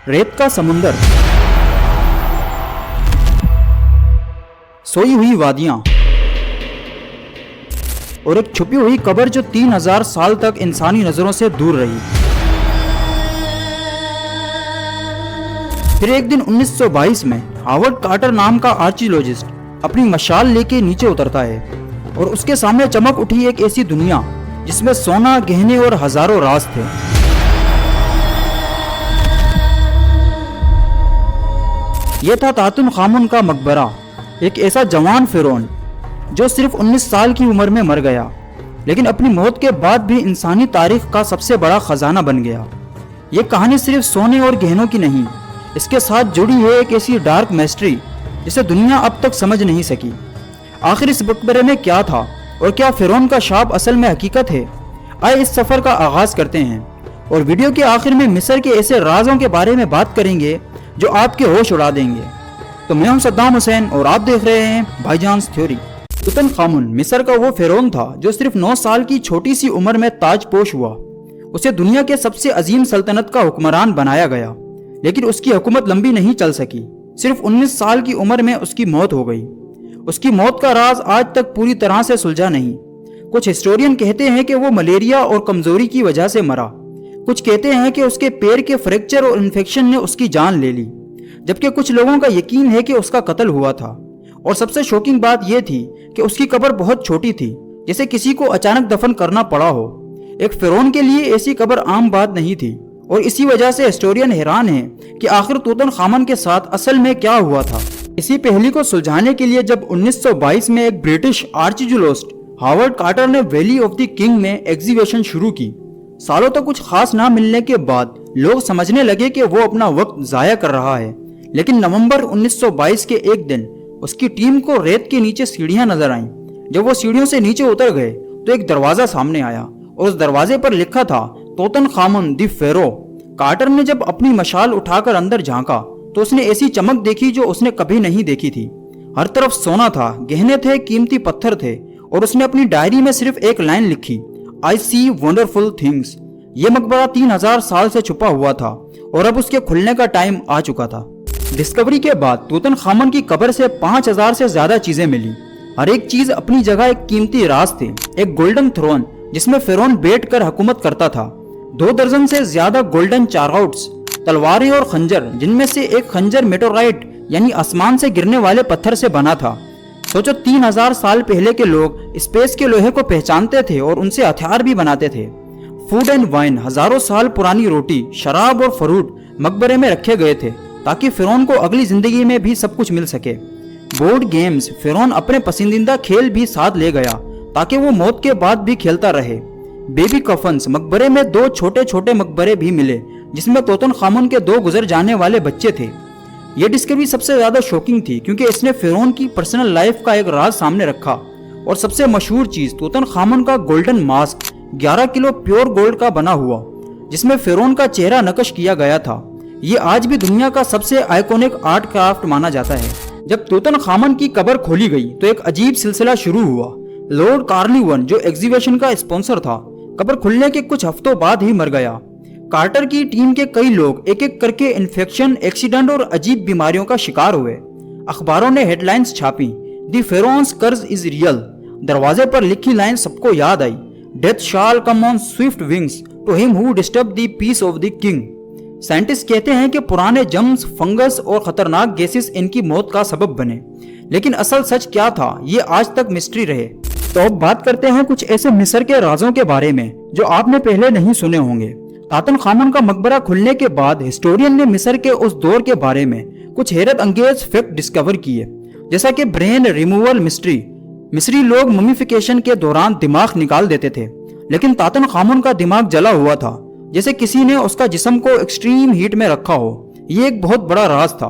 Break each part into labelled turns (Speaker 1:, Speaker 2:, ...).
Speaker 1: रेत का समुंदर, सोई हुई वादियां और एक छुपी हुई कब्र जो 3000 साल तक इंसानी नजरों से दूर रही। फिर एक दिन 1922 में हावर्ड कार्टर नाम का आर्कियोलॉजिस्ट अपनी मशाल लेके नीचे उतरता है और उसके सामने चमक उठी एक ऐसी दुनिया जिसमें सोना, गहने और हजारों राज थे। यह था तुतनखामुन का मकबरा, एक ऐसा जवान फिरौन जो सिर्फ 19 साल की उम्र में मर गया, लेकिन अपनी मौत के बाद भी इंसानी तारीख का सबसे बड़ा खजाना बन गया। ये कहानी सिर्फ सोने और गहनों की नहीं, इसके साथ जुड़ी है एक ऐसी डार्क मिस्ट्री जिसे दुनिया अब तक समझ नहीं सकी। आखिर इस मकबरे में क्या था और क्या फिरौन का शाप असल में हकीकत है? आइए इस सफर का आगाज करते हैं और वीडियो के आखिर में मिस्र के ऐसे राजों के बारे में बात करेंगे जो आपके होश उड़ा देंगे। तो मैं हूं सद्दाम हुसैन और आप देख रहे हैं भाईजान्स थ्योरी। तुतनखामुन मिस्र का वो फिरौन था जो सिर्फ 9 साल की छोटी सी उम्र में ताजपोश हुआ। उसे दुनिया के सबसे अजीम सल्तनत का हुक्मरान बनाया गया, लेकिन उसकी हुकूमत लंबी नहीं चल सकी। सिर्फ 19 साल की उम्र में उसकी मौत हो गई। उसकी मौत का राज आज तक पूरी तरह से सुलझा नहीं। कुछ हिस्टोरियन कहते हैं कि वो मलेरिया और कमजोरी की वजह से मरा। कुछ कहते हैं कि उसके पैर के फ्रैक्चर और इन्फेक्शन ने उसकी जान ले ली, जबकि कुछ लोगों का यकीन है कि उसका कत्ल हुआ था। और सबसे शॉकिंग बात यह थी कि उसकी कब्र बहुत छोटी थी, जैसे किसी को अचानक दफन करना पड़ा हो। एक फिरौन के लिए ऐसी कब्र आम बात नहीं थी और इसी वजह से हिस्टोरियन हैरान हैं कि आखिर तुतनखामुन के साथ असल में क्या हुआ था। इसी पहेली को सुलझाने के लिए जब 1922 में एक ब्रिटिश आर्कियोलॉजिस्ट हावर्ड कार्टर ने वैली ऑफ द किंग में एग्जीबिशन शुरू की, सालों तक कुछ खास ना मिलने के बाद लोग समझने लगे कि वो अपना वक्त जाया कर रहा है। लेकिन नवंबर 1922 के एक दिन उसकी टीम को रेत के नीचे सीढ़ियां नजर आईं। जब वो सीढ़ियों से नीचे उतर गए तो एक दरवाजा सामने आया और उस दरवाजे पर लिखा था तुतनखामुन द फेरो। कार्टर ने जब अपनी मशाल उठाकर अंदर झांका तो उसने ऐसी चमक देखी जो उसने कभी नहीं देखी थी। हर तरफ सोना था, गहने थे, कीमती पत्थर थे और उसने अपनी डायरी में सिर्फ एक लाइन लिखी, आई सी वंडरफुल थिंग्स। ये मकबरा 3000 साल से छुपा हुआ था और अब उसके खुलने का टाइम आ चुका था। डिस्कवरी के बाद तुतनखामुन की कब्र से 5000 से ज्यादा चीजें मिली। हर एक चीज अपनी जगह एक कीमती राज थी। एक गोल्डन थ्रोन जिसमें फिरौन बैठकर हुकूमत करता था, 2 दर्जन से ज्यादा गोल्डन चारआउट्स, तलवारें और खंजर, जिनमें से एक खंजर मेटोराइट यानी आसमान से गिरने वाले पत्थर से बना था। सोचो 3000 साल पहले के लोग स्पेस के लोहे को पहचानते थे और उनसे हथियार भी बनाते थे। फूड एंड वाइन, हजारों साल पुरानी रोटी, शराब और फ्रूट मकबरे में रखे गए थे ताकि फिरौन को अगली जिंदगी में भी सब कुछ मिल सके। बोर्ड गेम्स, फिरौन अपने पसंदीदा खेल भी साथ ले गया ताकि वो मौत के बाद भी खेलता रहे। बेबी कफन्स, मकबरे में 2 छोटे छोटे मकबरे भी मिले जिसमें तुतनखामुन के 2 गुजर जाने वाले बच्चे थे। यह डिस्कवरी सबसे ज्यादा शॉकिंग थी क्योंकि इसने फिरौन की पर्सनल लाइफ का एक राज सामने रखा। और सबसे मशहूर चीज तुतनखामुन का golden mask, 11 kilo pure gold का बना हुआ, जिसमें फिरौन का चेहरा नक्श किया गया था। ये आज भी दुनिया का सबसे आइकॉनिक आर्ट क्राफ्ट माना जाता है। जब तुतनखामुन की कब्र खोली गई तो एक अजीब सिलसिला शुरू हुआ। लॉर्ड कार्निवन, जो एग्जीबिशन का स्पॉन्सर था, कब्र खुलने के कुछ हफ्तों बाद ही मर गया। कार्टर की टीम के कई लोग एक एक करके इन्फेक्शन, एक्सीडेंट और अजीब बीमारियों का शिकार हुए। अखबारों ने हेडलाइंस छापी, द फेरोन्स कर्ज इज रियल। दरवाजे पर लिखी लाइन सबको याद आई, death shall come on swift wings to him who disturb the peace of the king. Scientist कहते हैं कि पुराने जम्स, फंगस और खतरनाक गैसेस इनकी मौत का सबब बने, लेकिन असल सच क्या था ये आज तक मिस्ट्री रहे। तो अब बात करते हैं कुछ ऐसे मिस्र के राजों के बारे में जो आपने पहले नहीं सुने होंगे। तुतनखामुन का मकबरा खुलने के बाद हिस्टोरियन ने मिस्र के उस दौर के बारे में कुछ हैरत अंगेज फैक्ट डिस्कवर किए, जैसा कि ब्रेन रिमूवल मिस्ट्री। मिस्री लोग ममीफिकेशन के दौरान दिमाग निकाल देते थे, लेकिन तुतनखामुन का दिमाग जला हुआ था, जैसे किसी ने उसका जिस्म को एक्सट्रीम हीट में रखा हो। ये एक बहुत बड़ा राज था।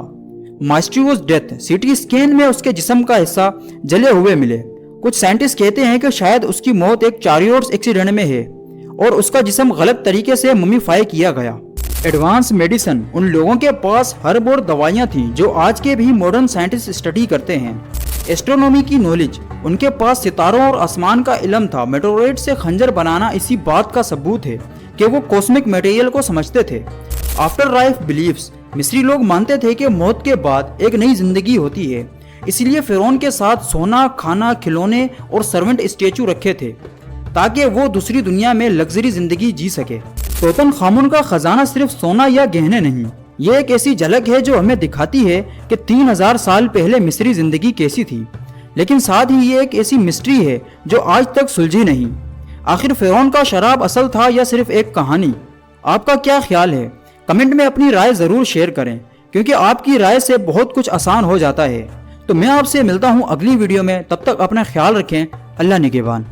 Speaker 1: माइस्ट्रियोस डेथ, सीटी स्कैन में उसके जिस्म का हिस्सा जले हुए मिले। कुछ साइंटिस्ट कहते हैं कि शायद उसकी मौत एक चारियोर्स एक्सीडेंट में है और उसका जिस्म गलत तरीके से ममीफाई किया गया। एडवांस मेडिसिन, उन लोगों के पास हर्ब और दवाइयाँ थी जो आज के भी मॉडर्न साइंटिस्ट स्टडी करते हैं। एस्ट्रोनॉमी की नॉलेज, उनके पास सितारों और आसमान का इल्म था। मेटोराइट से खंजर बनाना इसी बात का सबूत है कि वो कॉस्मिक मटेरियल को समझते थे। आफ्टर लाइफ बिलीफ्स, مصری لوگ مانتے تھے کہ موت کے بعد ایک نئی زندگی ہوتی ہے، اسی لیے فرعون کے ساتھ سونا، کھانا، کھلونے اور سرونٹ اسٹیچو رکھے تھے تاکہ وہ دوسری دنیا میں لگژری زندگی جی سکے۔ توتن خامون کا خزانہ صرف سونا یا گہنے نہیں، یہ ایک ایسی جھلک ہے جو ہمیں دکھاتی ہے کہ 3000 سال پہلے مصری زندگی کیسی تھی، لیکن ساتھ ہی یہ ایک ایسی مسٹری ہے جو آج تک سلجھی نہیں۔ آخر فرعون کا شراب اصل تھا یا صرف ایک کہانی؟ آپ کا کیا خیال ہے؟ کمنٹ میں اپنی رائے ضرور شیئر کریں، کیونکہ آپ کی رائے سے بہت کچھ آسان ہو جاتا ہے۔ تو میں آپ سے ملتا ہوں اگلی ویڈیو میں، تب تک اپنا خیال رکھیں۔ اللہ نگہبان۔